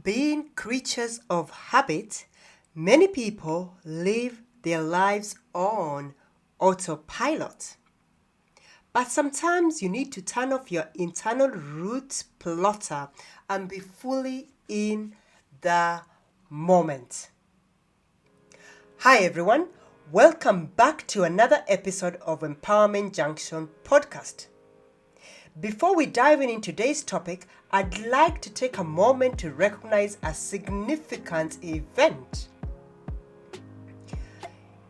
Being creatures of habit, many people live their lives on autopilot. But sometimes you need to turn off your internal route plotter and be fully in the moment. Hi everyone, welcome back to another episode of Empowerment Junction podcast. Before we dive in today's topic, I'd like to take a moment to recognize a significant event.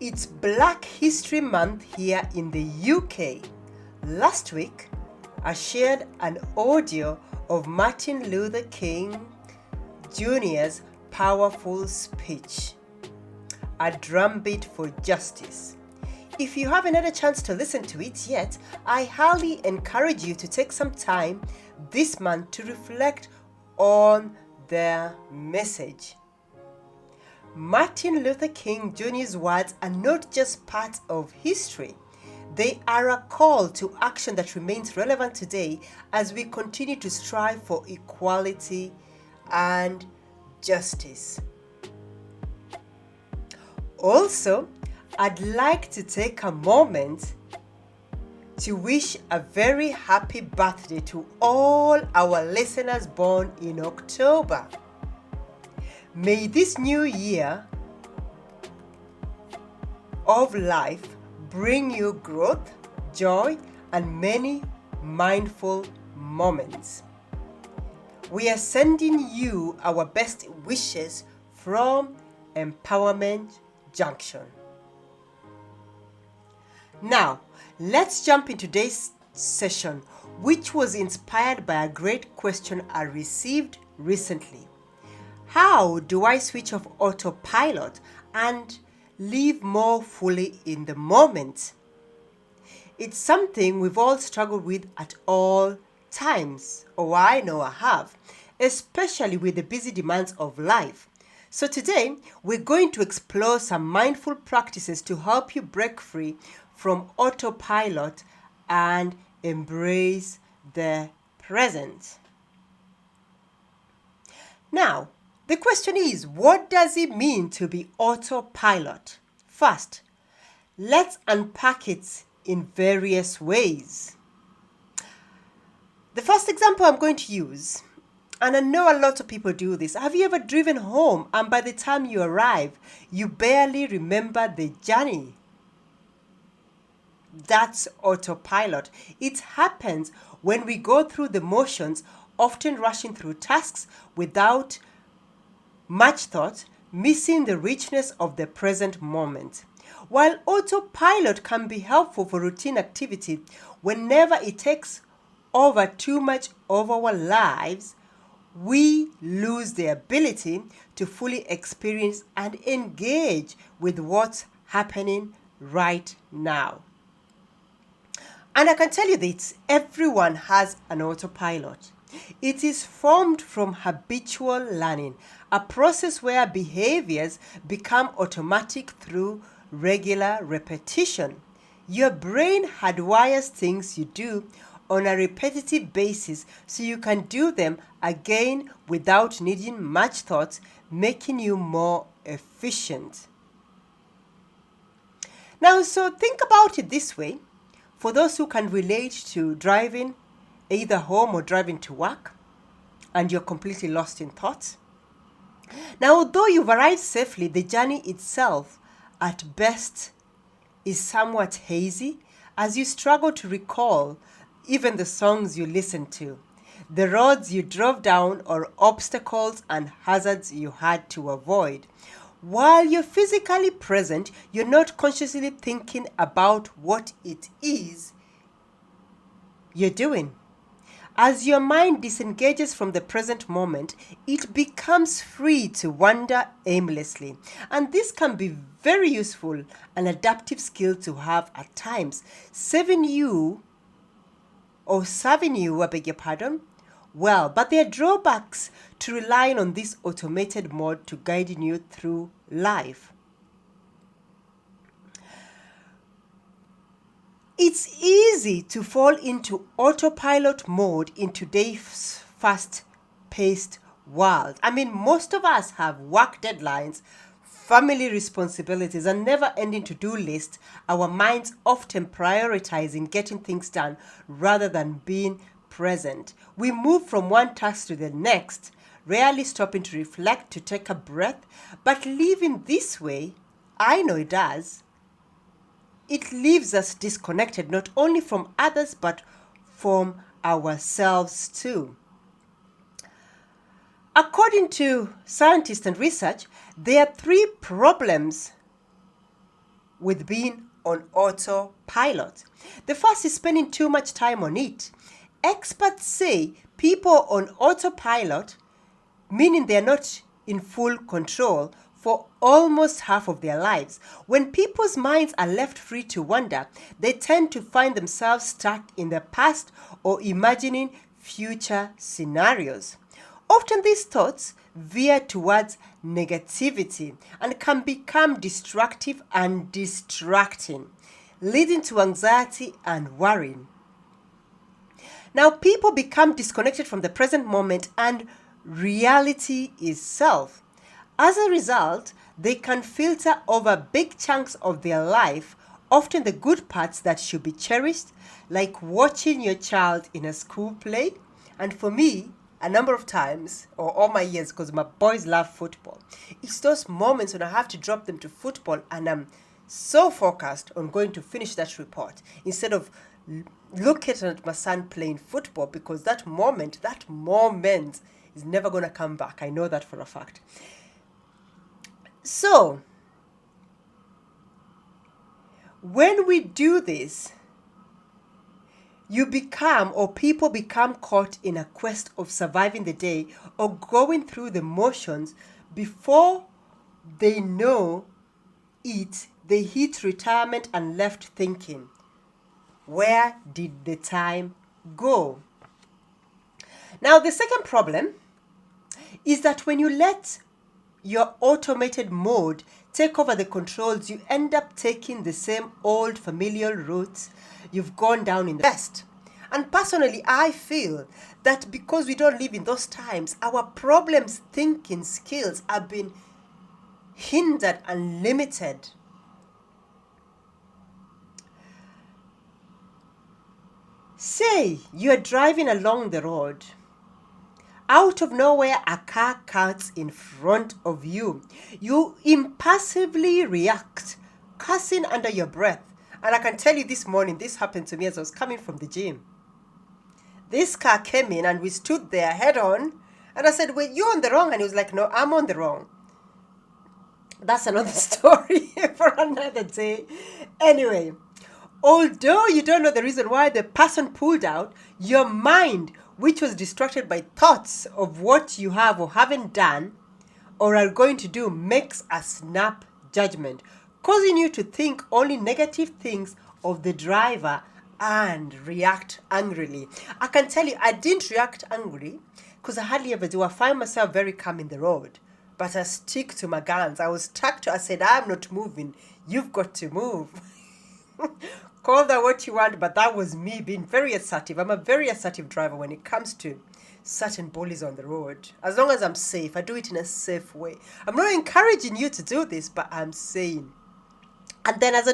It's Black History Month here in the UK. Last week, I shared an audio of Martin Luther King Jr.'s powerful speech, A Drumbeat for Justice. If you haven't had a chance to listen to it yet, I highly encourage you to take some time this month to reflect on their message. Martin Luther King Jr.'s words are not just part of history. They are a call to action that remains relevant today as we continue to strive for equality and justice. Also, I'd like to take a moment to wish a very happy birthday to all our listeners born in October. May this new year of life bring you growth, joy, and many mindful moments. We are sending you our best wishes from Empowerment Junction. Now, let's jump into today's session, which was inspired by a great question I received recently. How do I switch off autopilot and live more fully in the moment? It's something we've all struggled with at all times, or I know I have, especially with the busy demands of life. So today, we're going to explore some mindful practices to help you break free from autopilot and embrace the present. Now, the question is, what does it mean to be autopilot? First, let's unpack it in various ways. The first example I'm going to use, and I know a lot of people do this. Have you ever driven home and by the time you arrive, you barely remember the journey? That's autopilot. It happens when we go through the motions, often rushing through tasks without much thought, missing the richness of the present moment. While autopilot can be helpful for routine activity, whenever it takes over too much of our lives, we lose the ability to fully experience and engage with what's happening right now. And I can tell you this, everyone has an autopilot. It is formed from habitual learning, a process where behaviors become automatic through regular repetition. Your brain hardwires things you do on a repetitive basis so you can do them again without needing much thought, making you more efficient. Now, so think about it this way. For those who can relate to driving either home or driving to work, and you're completely lost in thought. Now, although you've arrived safely, the journey itself, at best, is somewhat hazy as you struggle to recall even the songs you listened to, the roads you drove down, or obstacles and hazards you had to avoid. While you're physically present, you're not consciously thinking about what it is you're doing. As your mind disengages from the present moment, it becomes free to wander aimlessly. And this can be very useful, an adaptive skill to have at times, serving you, well, but there are drawbacks to relying on this automated mode to guide you through life. It's easy to fall into autopilot mode in today's fast-paced world. I mean, most of us have work deadlines, family responsibilities, and never-ending to-do lists. Our minds often prioritizing getting things done rather than being present. We move from one task to the next, rarely stopping to reflect, to take a breath. But living this way, I know it does, it leaves us disconnected not only from others but from ourselves too. According to scientists and research, there are 3 problems with being on autopilot. The first is spending too much time on it. Experts say people on autopilot, meaning they're not in full control, for almost half of their lives. When people's minds are left free to wander, they tend to find themselves stuck in the past or imagining future scenarios. Often these thoughts veer towards negativity and can become destructive and distracting, leading to anxiety and worrying. Now, people become disconnected from the present moment and reality itself. As a result, they can filter over big chunks of their life, often the good parts that should be cherished, like watching your child in a school play. And for me, a number of times, or all my years, because my boys love football, it's those moments when I have to drop them to football and I'm so focused on going to finish that report instead of looking at my son playing football, because that moment is never going to come back. I know that for a fact. So, when we do this, people become caught in a quest of surviving the day or going through the motions. Before they know it, they hit retirement and left thinking, where did the time go? Now, the second problem is that when you let your automated mode take over the controls, you end up taking the same old familiar routes you've gone down in the past. And personally, I feel that because we don't live in those times, our problems thinking skills have been hindered and limited. Say you're driving along the road. Out of nowhere, a car cuts in front of you. You impulsively react, cursing under your breath. And I can tell you this morning, this happened to me as I was coming from the gym. This car came in and we stood there head on. And I said, "Wait, you're on the wrong." And he was like, "No, I'm on the wrong." That's another story for another day. Anyway, although you don't know the reason why the person pulled out, your mind, which was distracted by thoughts of what you have or haven't done or are going to do, makes a snap judgment, causing you to think only negative things of the driver and react angrily. I can tell you, I didn't react angry because I hardly ever do. I find myself very calm in the road, but I stick to my guns. I was stuck to, I said, "I'm not moving. You've got to move." Call that what you want, but that was me being very assertive. I'm a very assertive driver when it comes to certain bullies on the road. As long as I'm safe, I do it in a safe way. I'm not encouraging you to do this, but I'm saying. And then as I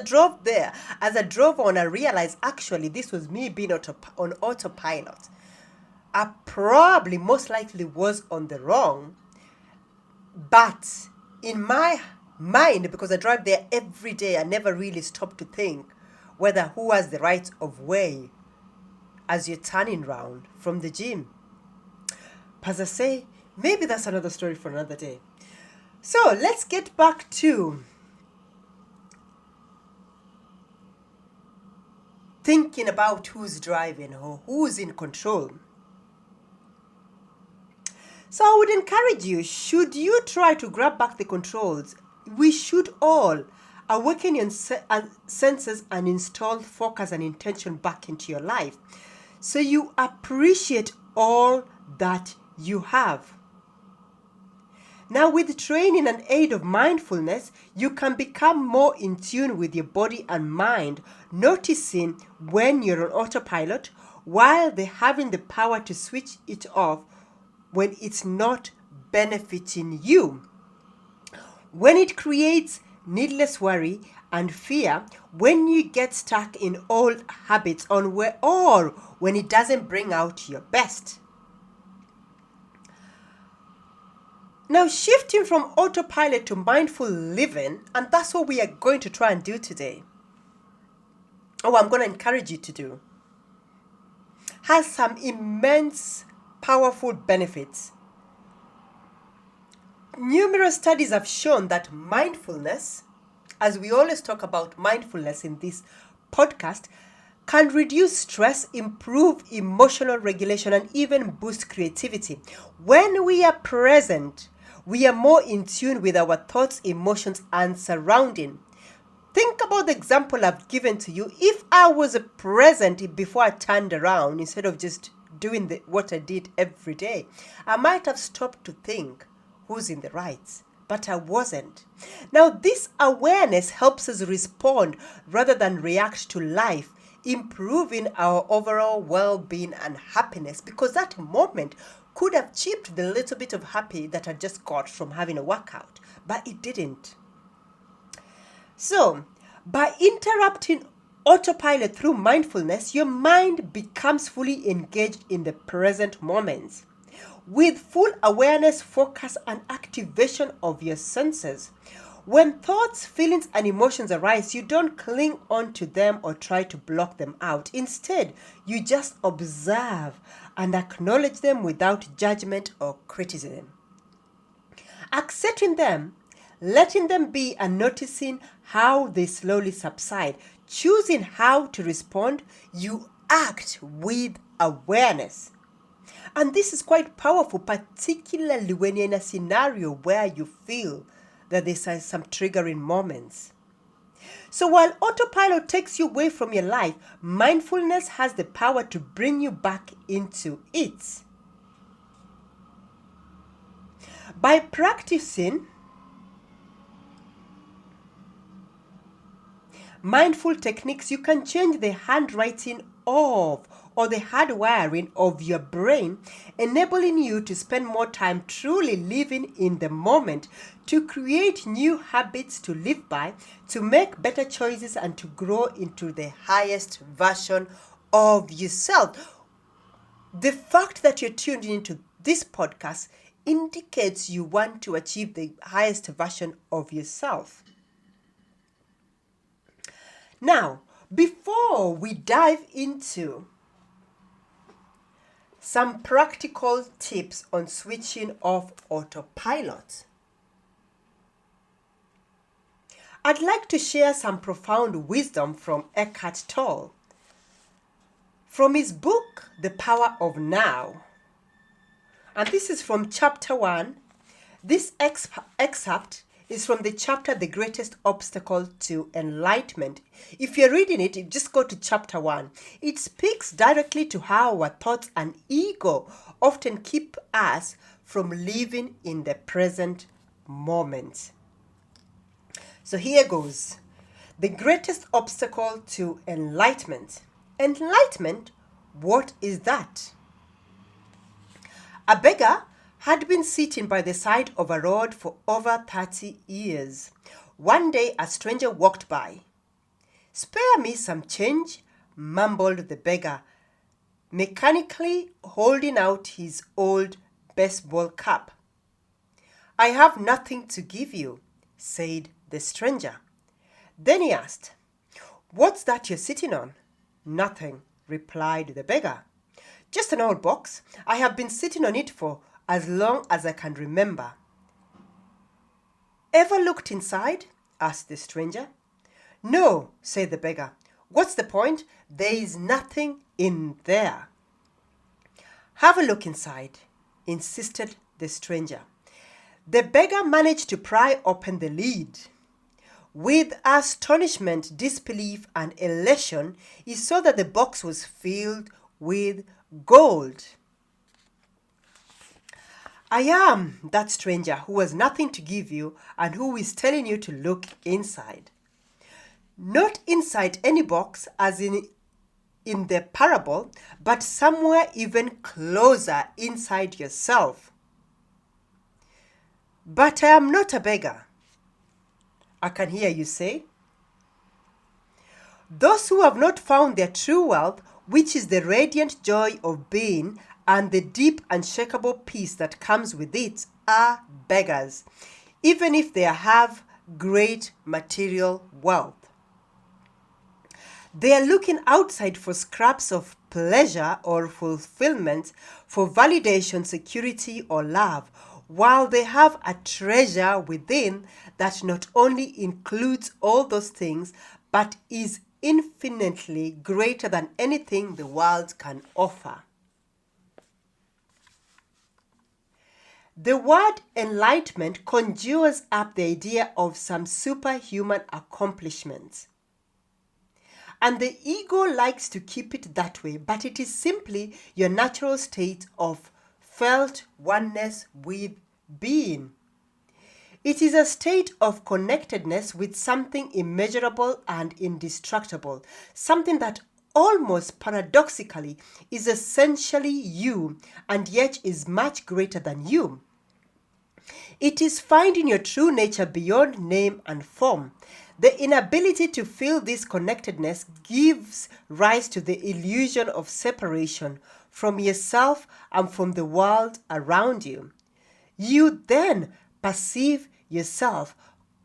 drove on, I realized actually this was me being on autopilot. I probably most likely was on the wrong, but in my mind, because I drive there every day, I never really stop to think whether who has the right of way as you're turning round from the gym. As I say, maybe that's another story for another day. So let's get back to thinking about who's driving or who's in control. So I would encourage you, should you try to grab back the controls, we should all awaken your senses and install focus and intention back into your life so you appreciate all that you have. Now, with training and aid of mindfulness, you can become more in tune with your body and mind, noticing when you're on autopilot while having the power to switch it off when it's not benefiting you. When it creates needless worry and fear, when you get stuck in old habits or when it doesn't bring out your best. Now, shifting from autopilot to mindful living, and that's what we are going to try and do today. I'm going to encourage you to do, has some immense, powerful benefits. Numerous studies have shown that mindfulness, as we always talk about mindfulness in this podcast, can reduce stress, improve emotional regulation, and even boost creativity. When we are present, we are more in tune with our thoughts, emotions, and surrounding. Think about the example I've given to you. If I was present before I turned around, instead of just doing what I did every day, I might have stopped to think who's in the right, but I wasn't. Now, this awareness helps us respond rather than react to life, improving our overall well-being and happiness, because that moment could have chipped the little bit of happy that I just got from having a workout, but it didn't. So, by interrupting autopilot through mindfulness, your mind becomes fully engaged in the present moment, with full awareness, focus, and activation of your senses. When thoughts, feelings, and emotions arise, you don't cling on to them or try to block them out. Instead, you just observe and acknowledge them without judgment or criticism. Accepting them, letting them be, and noticing how they slowly subside. Choosing how to respond, you act with awareness. And this is quite powerful, particularly when you're in a scenario where you feel that there's some triggering moments. So while autopilot takes you away from your life, mindfulness has the power to bring you back into it. By practicing mindful techniques, you can change the handwriting of or the hardwiring of your brain, enabling you to spend more time truly living in the moment, to create new habits to live by, to make better choices, and to grow into the highest version of yourself. The fact that you're tuned into this podcast indicates you want to achieve the highest version of yourself. Now, before we dive into some practical tips on switching off autopilot, I'd like to share some profound wisdom from Eckhart Tolle. From his book, The Power of Now. And this is from chapter 1. This excerpt is from the chapter, The Greatest Obstacle to Enlightenment. If you're reading it, just go to chapter 1. It speaks directly to how our thoughts and ego often keep us from living in the present moment. So here goes. The greatest obstacle to enlightenment. Enlightenment, what is that? A beggar had been sitting by the side of a road for over 30 years. One day a stranger walked by. "Spare me some change," mumbled the beggar, mechanically holding out his old baseball cap. "I have nothing to give you," said the stranger. Then he asked, "What's that you're sitting on?" "Nothing," replied the beggar. "Just an old box. I have been sitting on it for as long as I can remember." "Ever looked inside?" asked the stranger. "No," said the beggar. "What's the point? There is nothing in there." "Have a look inside," insisted the stranger. The beggar managed to pry open the lid. With astonishment, disbelief, and elation, he saw that the box was filled with gold. "I am that stranger who has nothing to give you and who is telling you to look inside." Not inside any box as in the parable, but somewhere even closer inside yourself. But I am not a beggar, I can hear you say. Those who have not found their true wealth, which is the radiant joy of being and the deep unshakable peace that comes with it, are beggars, even if they have great material wealth. They are looking outside for scraps of pleasure or fulfillment, for validation, security, or love, while they have a treasure within that not only includes all those things, but is infinitely greater than anything the world can offer. The word enlightenment conjures up the idea of some superhuman accomplishment. And the ego likes to keep it that way, but it is simply your natural state of felt oneness with being. It is a state of connectedness with something immeasurable and indestructible, something that almost paradoxically is essentially you and yet is much greater than you. It is finding your true nature beyond name and form. The inability to feel this connectedness gives rise to the illusion of separation from yourself and from the world around you. You then perceive yourself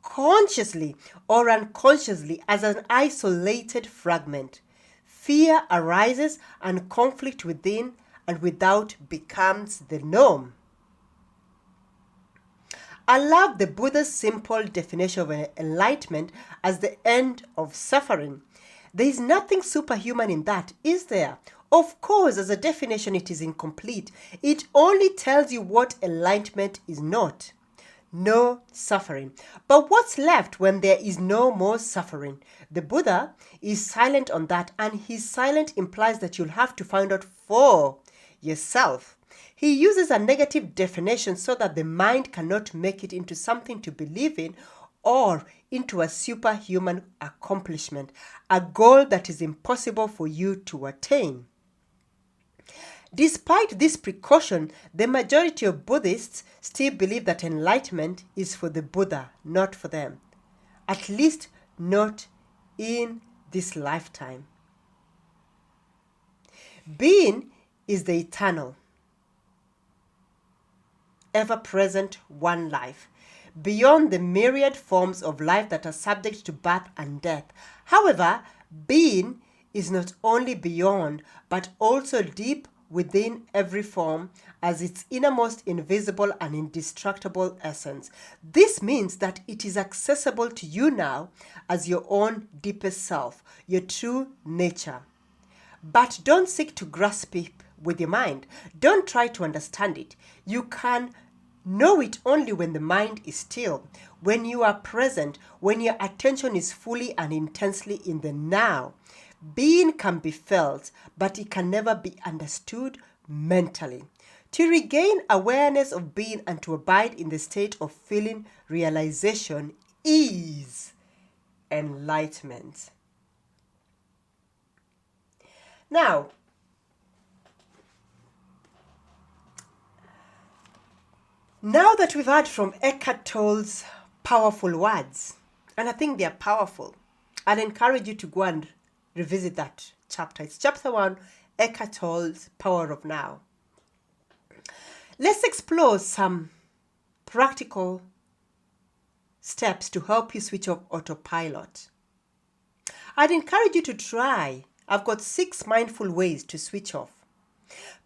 consciously or unconsciously as an isolated fragment. Fear arises and conflict within and without becomes the norm. I love the Buddha's simple definition of enlightenment as the end of suffering. There is nothing superhuman in that, is there? Of course, as a definition, it is incomplete. It only tells you what enlightenment is not. No suffering. But what's left when there is no more suffering? The Buddha is silent on that, and his silence implies that you'll have to find out for yourself. He uses a negative definition so that the mind cannot make it into something to believe in or into a superhuman accomplishment, a goal that is impossible for you to attain. Despite this precaution, the majority of Buddhists still believe that enlightenment is for the Buddha, not for them. At least not in this lifetime. Being is the eternal, ever-present one life, beyond the myriad forms of life that are subject to birth and death. However, being is not only beyond, but also deep within every form as its innermost invisible and indestructible essence. This means that it is accessible to you now as your own deepest self, your true nature. But don't seek to grasp it with your mind. Don't try to understand it. You can know it only when the mind is still, when you are present, when your attention is fully and intensely in the now. Being can be felt, but it can never be understood mentally. To regain awareness of being and to abide in the state of feeling realization is enlightenment. Now, that we've heard from Eckhart Tolle's powerful words, and I think they are powerful, I'd encourage you to go and revisit that chapter. It's chapter 1, Eckhart Tolle's Power of Now. Let's explore some practical steps to help you switch off autopilot. I'd encourage you to try. I've got 6 mindful ways to switch off.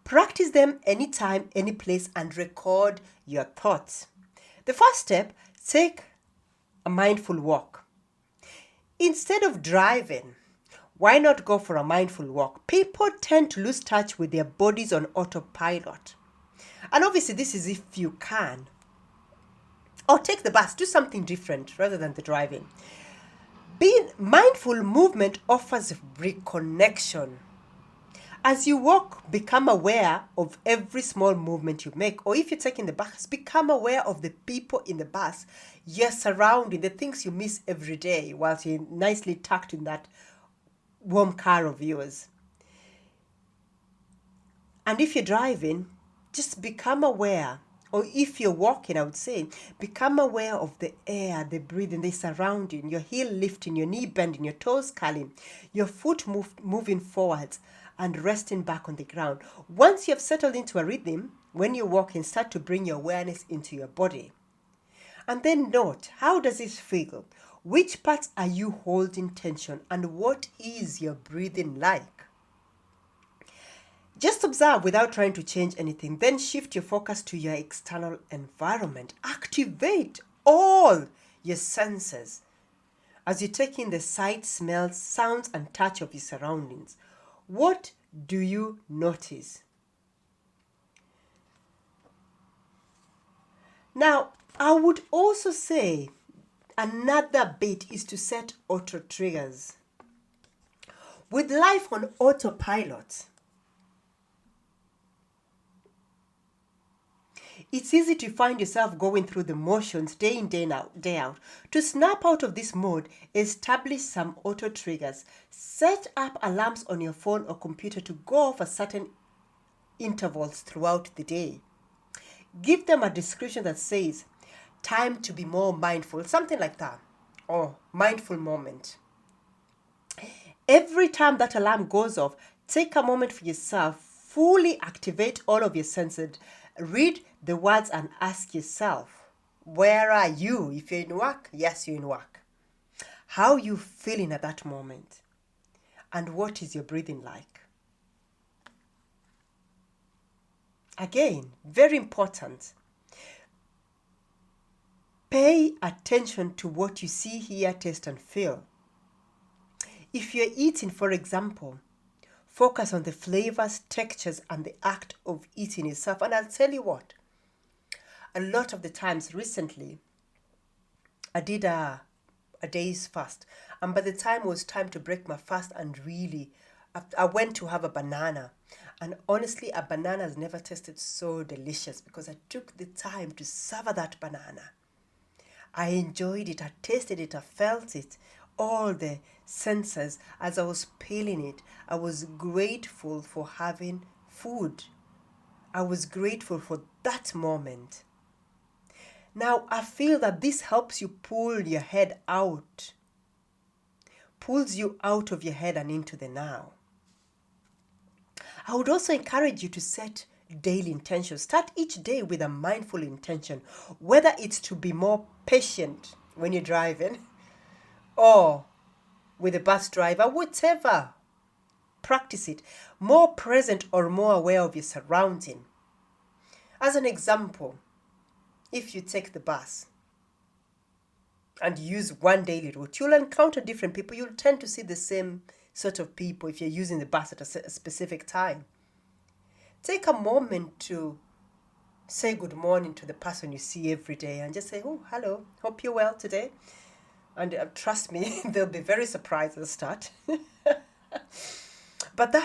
Practice them anytime, any place, and record your thoughts. The first step, take a mindful walk. Instead of driving, why not go for a mindful walk? People tend to lose touch with their bodies on autopilot. And obviously this is if you can. Or take the bus, do something different rather than the driving. Being mindful movement offers reconnection. As you walk, become aware of every small movement you make. Or if you're taking the bus, become aware of the people in the bus, your surrounding, the things you miss every day whilst you're nicely tucked in that warm car of yours. And if you're driving, just become aware Or if you're walking, I would say, become aware of the air, the breathing, the surrounding, your heel lifting, your knee bending, your toes curling, your foot moving forwards and resting back on the ground. Once you have settled into a rhythm, when you're walking, start to bring your awareness into your body. And then note, how does it feel? Which parts are you holding tension? And what is your breathing like? Just observe without trying to change anything. Then shift your focus to your external environment. Activate all your senses as you take in the sight, smells, sounds, and touch of your surroundings. What do you notice? Now, I would also say another bit is to set auto triggers. With life on autopilot, it's easy to find yourself going through the motions day in, day out. To snap out of this mode, establish some auto triggers. Set up alarms on your phone or computer to go off at certain intervals throughout the day. Give them a description that says, time to be more mindful, something like that, or mindful moment. Every time that alarm goes off, take a moment for yourself, fully activate all of your senses, read the words and ask yourself, where are you? If you're in work, yes, you're in work. How are you feeling at that moment? And what is your breathing like? Again, very important. Pay attention to what you see, hear, taste, and feel. If you're eating, for example, focus on the flavors, textures, and the act of eating itself. And I'll tell you what, a lot of the times recently, I did a day's fast. And by the time it was time to break my fast and really, I went to have a banana. And honestly, a banana has never tasted so delicious because I took the time to savor that banana. I enjoyed it, I tasted it, I felt it, all the senses as I was peeling it. I was grateful for having food. I was grateful for that moment. Now, I feel that this helps you pull your head out, pulls you out of your head and into the now. I would also encourage you to set daily intentions. Start each day with a mindful intention, whether it's to be more patient when you're driving or with a bus driver, whatever. Practice it. More present or more aware of your surrounding. As an example, if you take the bus and use one daily route, you'll encounter different people. You'll tend to see the same sort of people if you're using the bus at a specific time. Take a moment to say good morning to the person you see every day and just say, oh, hello, hope you're well today. And trust me, they'll be very surprised at the start. But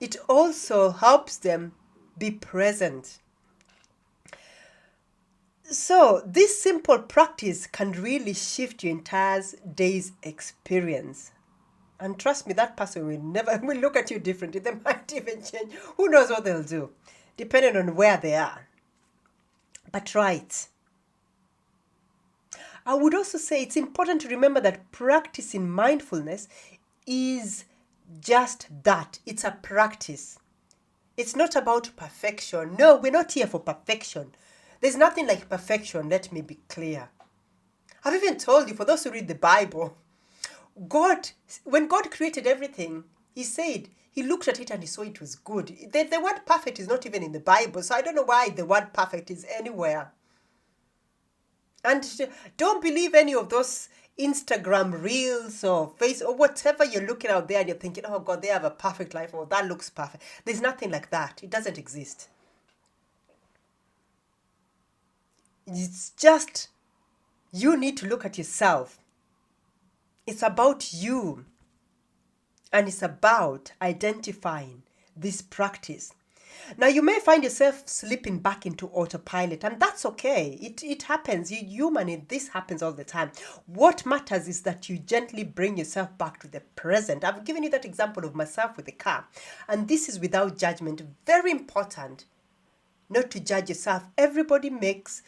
it also helps them be present. So this simple practice can really shift your entire day's experience. And trust me, that person will look at you differently. They might even change. Who knows what they'll do, depending on where they are. But try it. I would also say it's important to remember that practicing mindfulness is just that. It's a practice. It's not about perfection. No, we're not here for perfection. There's nothing like perfection, let me be clear. I've even told you, for those who read the Bible, when God created everything, he said, he looked at it and he saw it was good. The word perfect is not even in the Bible, so I don't know why the word perfect is anywhere. And don't believe any of those Instagram reels or face or whatever you're looking out there and you're thinking, oh God, they have a perfect life, or that looks perfect. There's nothing like that. It doesn't exist. It's just, you need to look at yourself. It's about you. And it's about identifying this practice. Now, you may find yourself slipping back into autopilot, and that's okay. It happens. You're human. This happens all the time. What matters is that you gently bring yourself back to the present. I've given you that example of myself with the car, and this is without judgment. Very important. not to judge yourself. Everybody makes,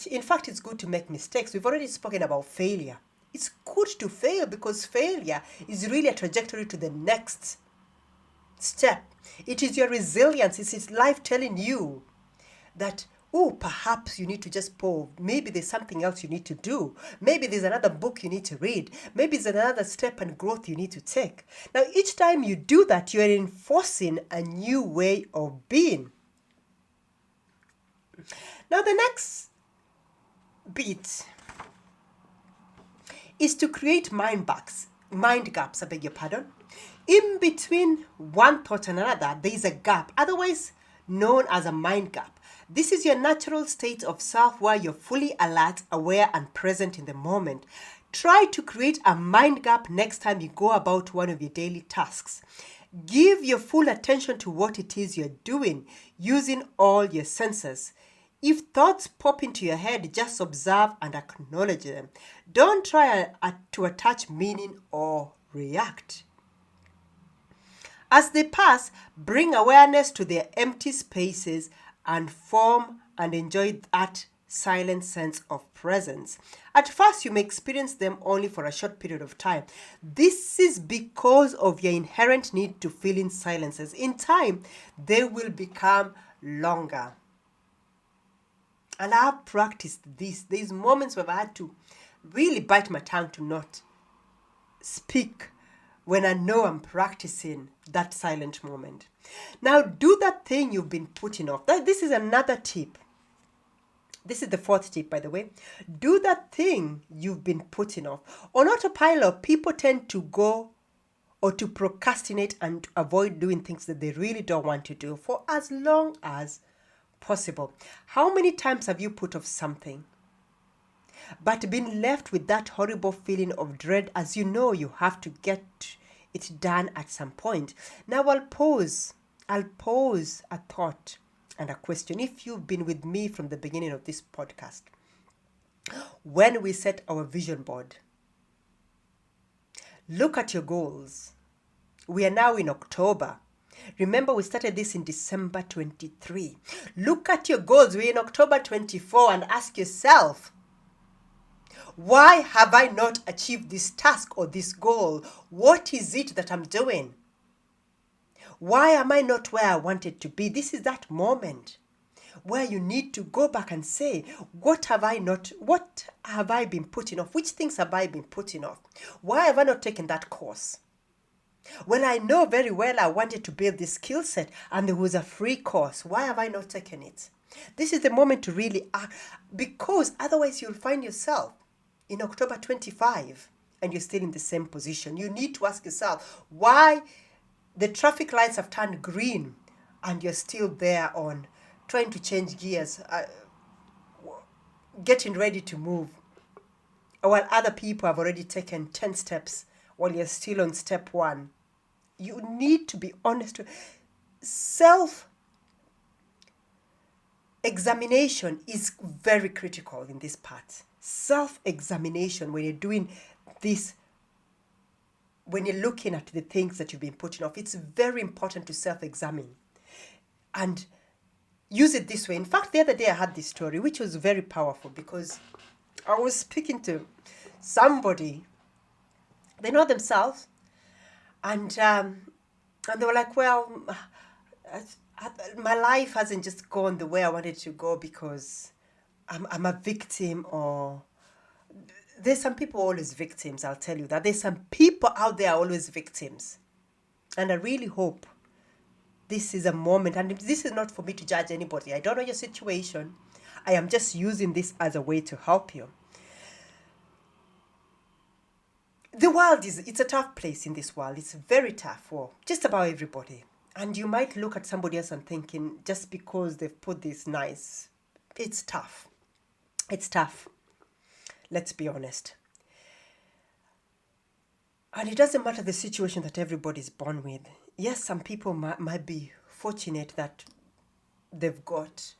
in fact, it's good to make mistakes. We've already spoken about failure. It's good to fail because failure is really a trajectory to the next step. It is your resilience. It's life telling you that, oh, perhaps you need to just pause. Maybe there's something else you need to do. Maybe there's another book you need to read. Maybe there's another step and growth you need to take. Now, each time you do that, you're enforcing a new way of being. Now, the next bit is to create mind gaps, I beg your pardon. In between one thought and another, there is a gap, otherwise known as a mind gap. This is your natural state of self where you're fully alert, aware, and present in the moment. Try to create a mind gap next time you go about one of your daily tasks. Give your full attention to what it is you're doing, using all your senses. If thoughts pop into your head, just observe and acknowledge them. Don't try to attach meaning or react. As they pass, bring awareness to their empty spaces and form and enjoy that silent sense of presence. At first, you may experience them only for a short period of time. This is because of your inherent need to fill in silences. In time, they will become longer. And I've practiced this. There's moments where I had to really bite my tongue to not speak when I know I'm practicing that silent moment. Now, do that thing you've been putting off. This is another tip. This is the fourth tip, by the way. Do that thing you've been putting off. On autopilot, people tend to go or to procrastinate and to avoid doing things that they really don't want to do for as long as possible. How many times have you put off something but been left with that horrible feeling of dread as you know you have to get it done at some point? Now I'll pose a thought and a question. If you've been with me from the beginning of this podcast, when we set our vision board, look at your goals. We are now in October. Remember, we started this in December 23. Look at your goals. We're in October 24 and ask yourself, why have I not achieved this task or this goal? What is it that I'm doing? Why am I not where I wanted to be? This is that moment where you need to go back and say, what have I been putting off? Which things have I been putting off? Why have I not taken that course? Well, I know very well I wanted to build this skill set and there was a free course. Why have I not taken it? This is the moment to really act, because otherwise you'll find yourself in October 25 and you're still in the same position. You need to ask yourself why the traffic lights have turned green and you're still there on trying to change gears, getting ready to move, while other people have already taken 10 steps while you're still on step 1. You need to be honest. Self-examination is very critical in this part. Self-examination, when you're doing this, when you're looking at the things that you've been putting off, it's very important to self-examine and use it this way. In fact, the other day I had this story which was very powerful because I was speaking to somebody, they know themselves, and they were like, well, my life hasn't just gone the way I wanted to go because I'm a victim, or there's some people always victims, I'll tell you that. There's some people out there always victims. And I really hope this is a moment, and this is not for me to judge anybody. I don't know your situation. I am just using this as a way to help you. The world it's a tough place in this world. It's very tough for just about everybody. And you might look at somebody else and thinking, just because they've put this nice, it's tough. It's tough. Let's be honest. And it doesn't matter the situation that everybody's born with. Yes, some people might be fortunate that they've got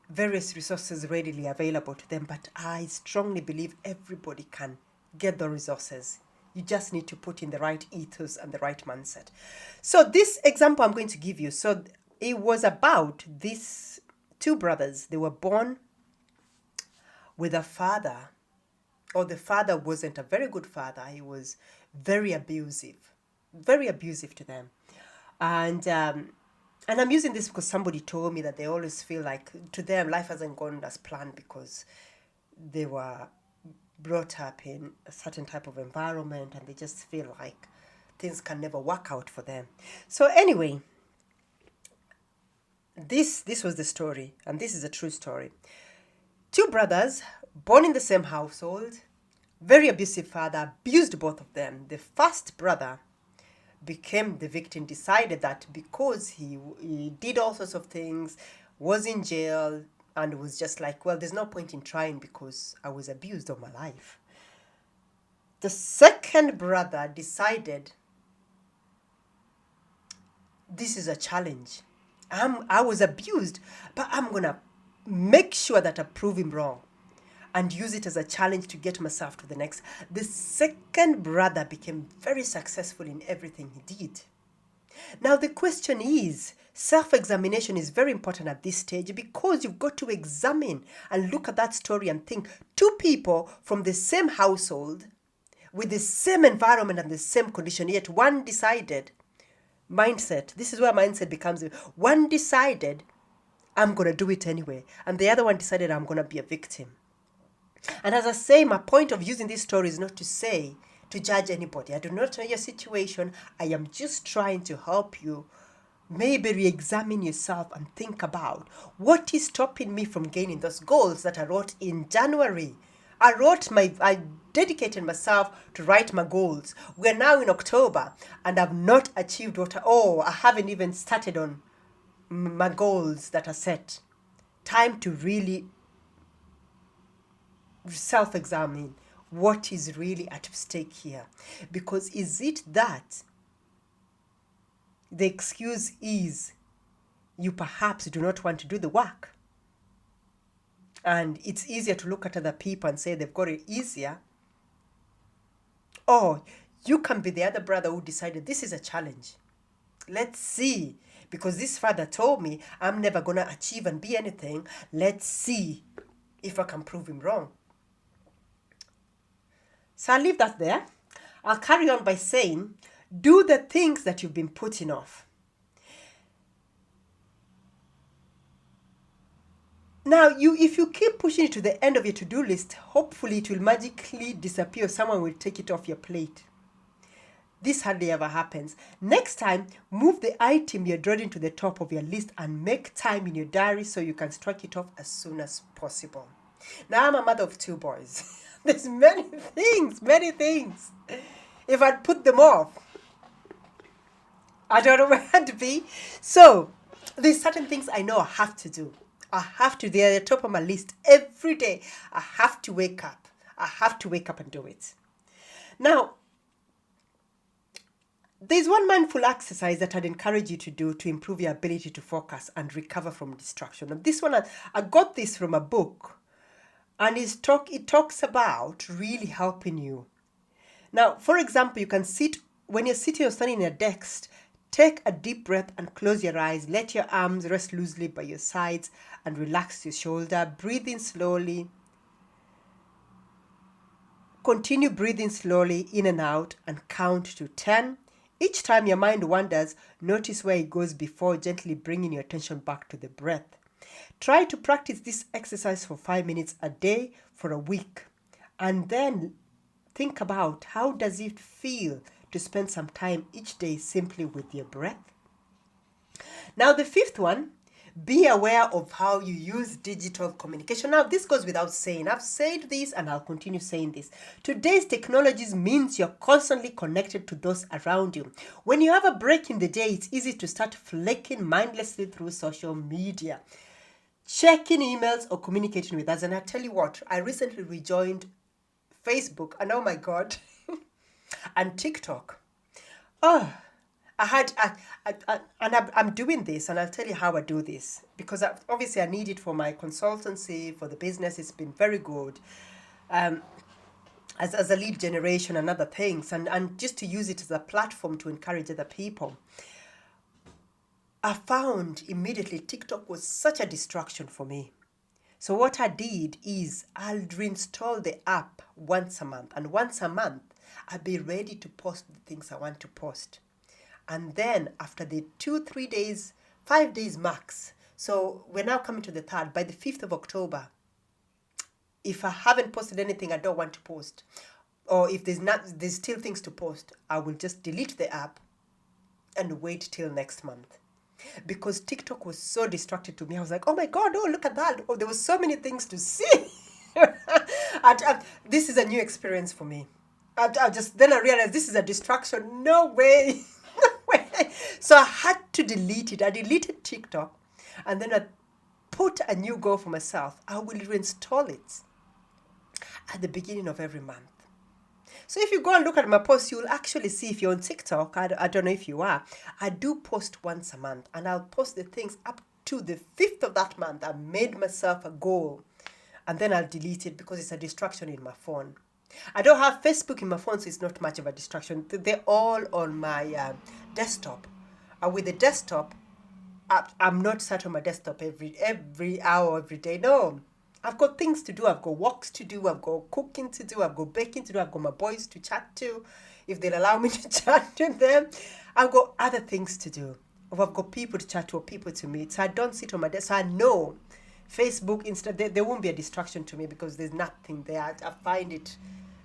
various resources readily available to them, but I strongly believe everybody can get the resources. You just need to put in the right ethos and the right mindset. So this example I'm going to give you. So it was about these two brothers. They were born with a father, or the father wasn't a very good father. He was very abusive to them. And I'm using this because somebody told me that they always feel like to them life hasn't gone as planned because they were brought up in a certain type of environment and they just feel like things can never work out for them. So anyway, this was the story, and this is a true story. Two brothers born in the same household, very abusive father, abused both of them. The first brother became the victim, decided that because he did all sorts of things, was in jail, and was just like, well, there's no point in trying because I was abused all my life. The second brother decided, this is a challenge. I was abused, but I'm going to make sure that I prove him wrong and use it as a challenge to get myself to the next. The second brother became very successful in everything he did. Now the question is, self-examination is very important at this stage because you've got to examine and look at that story and think, two people from the same household with the same environment and the same condition, yet one decided, mindset, this is where mindset becomes, one decided, I'm going to do it anyway, and the other one decided, I'm going to be a victim. And as I say, my point of using this story is not to judge anybody. I do not know your situation. I am just trying to help you maybe re-examine yourself and think about what is stopping me from gaining those goals that I wrote in January. I dedicated myself to write my goals. We're now in October and I've not achieved I haven't even started on my goals that are set. Time to really self-examine what is really at stake here. Because is it that the excuse is you perhaps do not want to do the work? And it's easier to look at other people and say they've got it easier. Or you can be the other brother who decided this is a challenge. Let's see. Because this father told me I'm never going to achieve and be anything. Let's see if I can prove him wrong. So I'll leave that there. I'll carry on by saying, do the things that you've been putting off. Now, if you keep pushing it to the end of your to-do list, hopefully it will magically disappear. Someone will take it off your plate. This hardly ever happens. Next time, move the item you're dreading to the top of your list and make time in your diary so you can strike it off as soon as possible. Now, I'm a mother of two boys. There's many things. If I'd put them off, I don't know where I'd be. So, there's certain things I know I have to do. They're at the top of my list every day. I have to wake up. And do it. Now, there's one mindful exercise that I'd encourage you to do to improve your ability to focus and recover from distraction. And this one, I got this from a book. And it talks about really helping you. Now, for example, you can when you're sitting or standing in a desk, take a deep breath and close your eyes. Let your arms rest loosely by your sides and relax your shoulder. Breathe in slowly. Continue breathing slowly in and out and count to 10. Each time your mind wanders, notice where it goes before gently bringing your attention back to the breath. Try to practice this exercise for 5 minutes a day for a week. And then think about how does it feel to spend some time each day simply with your breath. Now the fifth one, be aware of how you use digital communication. Now this goes without saying. I've said this and I'll continue saying this. Today's technologies means you're constantly connected to those around you. When you have a break in the day, it's easy to start flicking mindlessly through social media, checking emails or communicating with us. And I tell you what, I recently rejoined Facebook and oh my God, and TikTok. I'm doing this and I'll tell you how I do this because obviously I need it for my consultancy, for the business. It's been very good as a lead generation and other things and just to use it as a platform to encourage other people. I found immediately TikTok was such a distraction for me. So what I did is I'll reinstall the app once a month. And once a month, I'll be ready to post the things I want to post. And then after the 2-3 days, 5 days max. So we're now coming to the third. By the 5th of October, if I haven't posted anything I don't want to post, or if there's still things to post, I will just delete the app and wait till next month. Because TikTok was so distracted to me. I was like, oh my God, oh, look at that. Oh, there were so many things to see. This is a new experience for me. Then I realized this is a distraction. No way. No way. So I had to delete it. I deleted TikTok and then I put a new goal for myself. I will reinstall it at the beginning of every month. So if you go and look at my posts, you'll actually see, if you're on TikTok, I don't know if you are, I do post once a month and I'll post the things up to the 5th of that month. I made myself a goal and then I'll delete it because it's a distraction in my phone. I don't have Facebook in my phone, so it's not much of a distraction. They're all on my desktop. And with the desktop, I'm not sat on my desktop every hour, every day. No. I've got things to do. I've got walks to do. I've got cooking to do. I've got baking to do. I've got my boys to chat to, if they'll allow me to chat to them. I've got other things to do. Or I've got people to chat to or people to meet. So I don't sit on my desk. So I know Facebook, Insta, there won't be a distraction to me because there's nothing there. I find it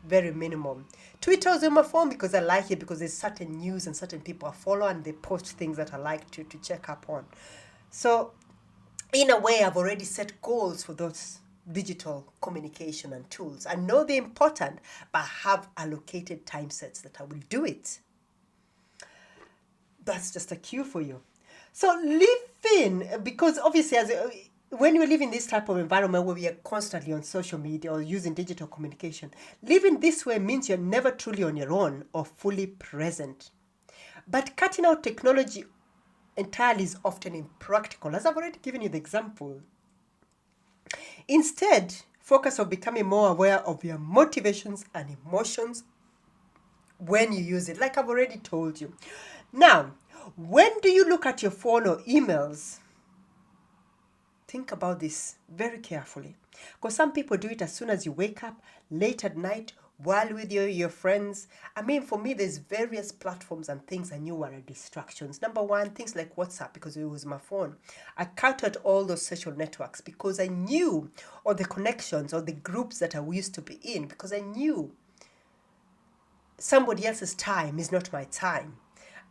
very minimum. Twitter is on my phone because I like it, because there's certain news and certain people I follow and they post things that I like to check up on. So in a way, I've already set goals for those digital communication and tools. I know they're important, but I have allocated time sets that I will do it. That's just a cue for you. So live in, because obviously when you live in this type of environment where we are constantly on social media or using digital communication, living this way means you're never truly on your own or fully present. But cutting out technology entirely is often impractical, as I've already given you the example. Instead, focus on becoming more aware of your motivations and emotions when you use it, like I've already told you. Now, when do you look at your phone or emails? Think about this very carefully, because some people do it as soon as you wake up, late at night, while with your friends. I mean, for me, there's various platforms and things I knew were distractions. Number one, things like WhatsApp, because it was my phone. I cut out all those social networks because I knew, or the connections or the groups that I used to be in, because I knew somebody else's time is not my time.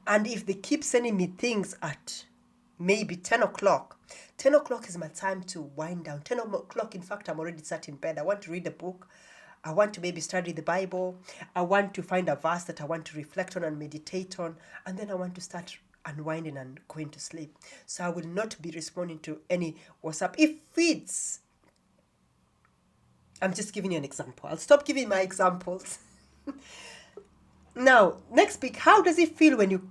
And if they keep sending me things at maybe 10 o'clock, 10 o'clock is my time to wind down. 10 o'clock, in fact, I'm already sat in bed. I want to read a book. I want to maybe study the Bible. I want to find a verse that I want to reflect on and meditate on. And then I want to start unwinding and going to sleep. So I will not be responding to any WhatsApp. I'm just giving you an example. I'll stop giving my examples. Now, next week, how does it feel when you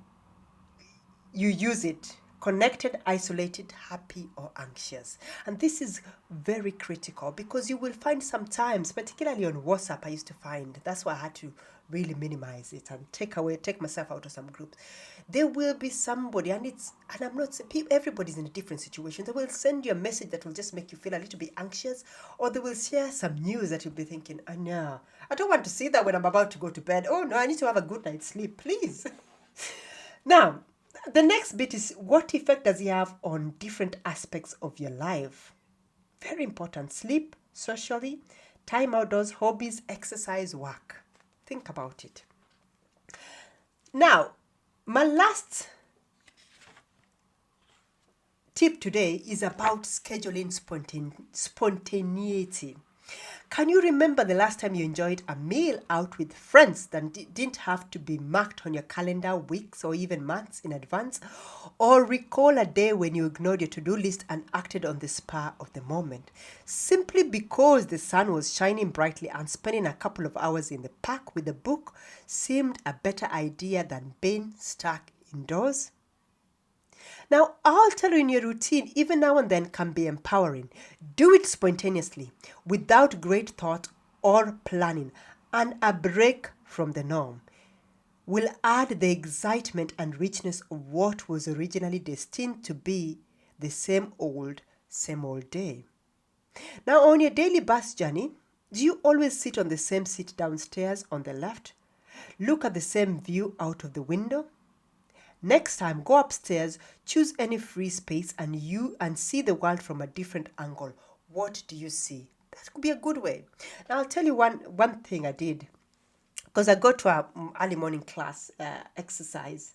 use it? Connected, isolated, happy, or anxious? And this is very critical, because you will find sometimes, particularly on WhatsApp, I used to find, that's why I had to really minimize it and take myself out of some groups. There will be somebody, and I'm not saying everybody's in a different situation. They will send you a message that will just make you feel a little bit anxious, or they will share some news that you'll be thinking, oh no, I don't want to see that when I'm about to go to bed. Oh no, I need to have a good night's sleep, please. Now, the next bit is, what effect does it have on different aspects of your life? Very important. Sleep, socially, time outdoors, hobbies, exercise, work. Think about it. Now, my last tip today is about scheduling spontaneity. Can you remember the last time you enjoyed a meal out with friends that didn't have to be marked on your calendar weeks or even months in advance? Or recall a day when you ignored your to-do list and acted on the spur of the moment, simply because the sun was shining brightly and spending a couple of hours in the park with a book seemed a better idea than being stuck indoors? Now, altering your routine even now and then can be empowering. Do it spontaneously, without great thought or planning, and a break from the norm. will add the excitement and richness of what was originally destined to be the same old day. Now, on your daily bus journey, do you always sit on the same seat downstairs on the left? Look at the same view out of the window? Next time, go upstairs, choose any free space and see the world from a different angle. What do you see? That could be a good way. Now, I'll tell you one thing I did. Because I go to a early morning class exercise.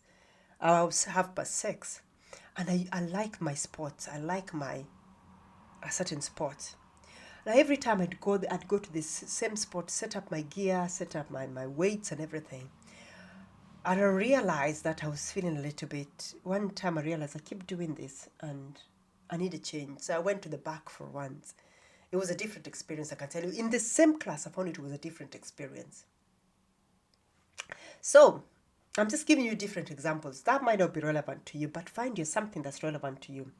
I was 6:30. And I like my sports. I like a certain sport. Now, every time I'd go to this same spot, set up my gear, set up my weights and everything. And I realized that I was feeling a little bit. One time I realized I keep doing this and I need a change. So I went to the back for once. It was a different experience, I can tell you. In the same class, I found it was a different experience. So I'm just giving you different examples. That might not be relevant to you, but find you something that's relevant to you.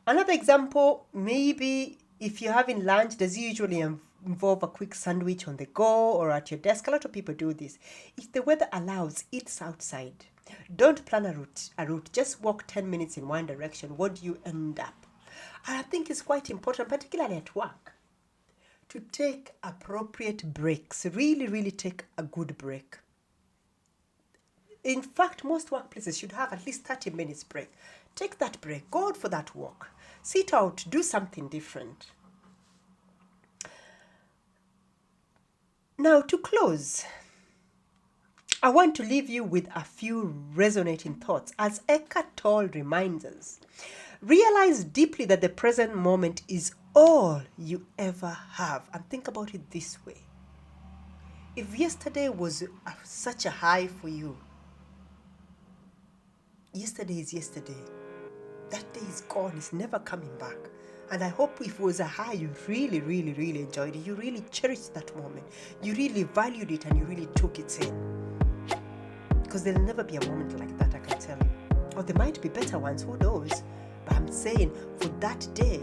Another example, maybe if you're having lunch, does it usually involve a quick sandwich on the go or at your desk? A lot of people do this. If the weather allows, eat outside. Don't plan a route. Just walk 10 minutes in one direction. What do you end up? And I think it's quite important, particularly at work, to take appropriate breaks. Really, really take a good break. In fact, most workplaces should have at least 30 minutes break. Take that break. Go out for that walk. Sit out. Do something different. Now, to close, I want to leave you with a few resonating thoughts. As Eckhart Tolle reminds us, realize deeply that the present moment is all you ever have. And think about it this way. If yesterday was such a high for you, yesterday is yesterday. That day is gone. It's never coming back. And I hope if it was a high, you really, really, really enjoyed it. You really cherished that moment. You really valued it and you really took it in. Because there'll never be a moment like that, I can tell you. Or there might be better ones, who knows? But I'm saying for that day,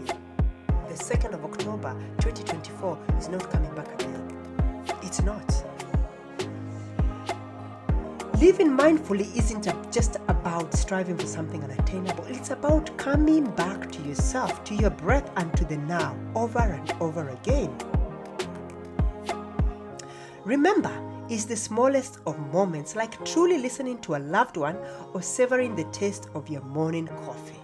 the 2nd of October, 2024 is not coming back again. It's not. Living mindfully isn't just about striving for something unattainable. It's about coming back to yourself, to your breath, and to the now, over and over again. Remember, it's the smallest of moments, like truly listening to a loved one or savoring the taste of your morning coffee.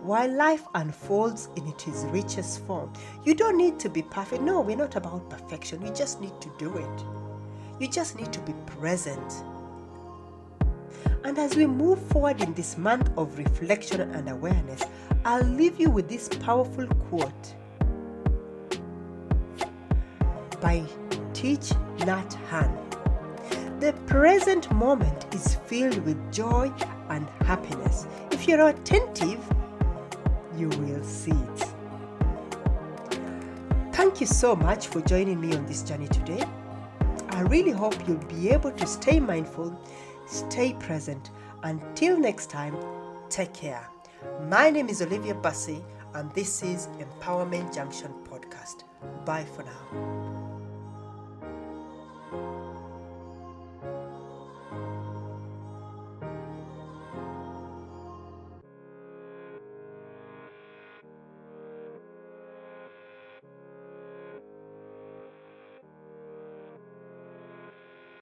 While life unfolds in its richest form, you don't need to be perfect. No, we're not about perfection. You just need to do it. You just need to be present. And as we move forward in this month of reflection and awareness, I'll leave you with this powerful quote by Thich Nhat Hanh. The present moment is filled with joy and happiness. If you're attentive, you will see it. Thank you so much for joining me on this journey today. I really hope you'll be able to stay mindful, stay present. Until next time, take care. My name is Olivia Bassi, and this is Empowerment Junction Podcast. Bye for now.